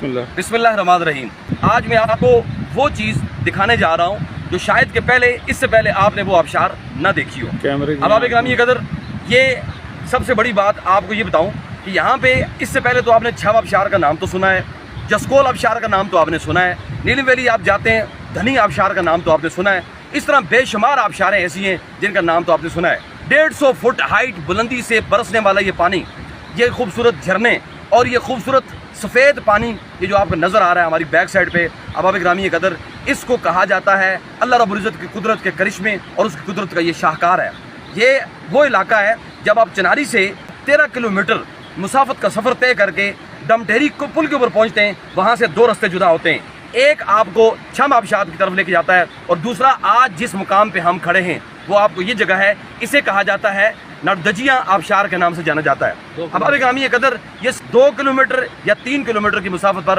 بسم اللہ الرحمن الرحیم۔ آج میں آپ کو وہ چیز دکھانے جا رہا ہوں جو شاید کہ اس سے پہلے آپ نے وہ آبشار نہ دیکھی ہو۔ اب گرامی قدر یہ سب سے بڑی بات آپ کو یہ بتاؤں کہ یہاں پہ اس سے پہلے تو آپ نے چھب آبشار کا نام تو سنا ہے، جسکول آبشار کا نام تو آپ نے سنا ہے، نیلم ویلی آپ جاتے ہیں دھنی آبشار کا نام تو آپ نے سنا ہے، اس طرح بے شمار آبشاریں ایسی ہیں جن کا نام تو آپ نے سنا ہے۔ 150 فٹ ہائٹ بلندی سے برسنے والا یہ پانی، یہ خوبصورت جھرنے اور یہ خوبصورت سفید پانی، یہ جو آپ کو نظر آ رہا ہے ہماری بیک سائڈ پہ احباب گرامی قدر، اس کو کہا جاتا ہے اللہ رب العزت کی قدرت کے کرشمے اور اس کی قدرت کا یہ شاہکار ہے۔ یہ وہ علاقہ ہے جب آپ چناری سے 13 کلومیٹر مسافت کا سفر طے کر کے ڈمٹیری کو پل کے اوپر پہنچتے ہیں، وہاں سے دو رستے جدا ہوتے ہیں، ایک آپ کو چھم آبشار کی طرف لے کے جاتا ہے اور دوسرا آج جس مقام پہ ہم کھڑے ہیں وہ آپ کو یہ جگہ ہے، اسے کہا جاتا ہے نردجیاں آبشار کے نام سے جانا جاتا ہے۔ احباب گرامی قدر یہ 2 کلومیٹر یا 3 کلومیٹر کی مسافت پر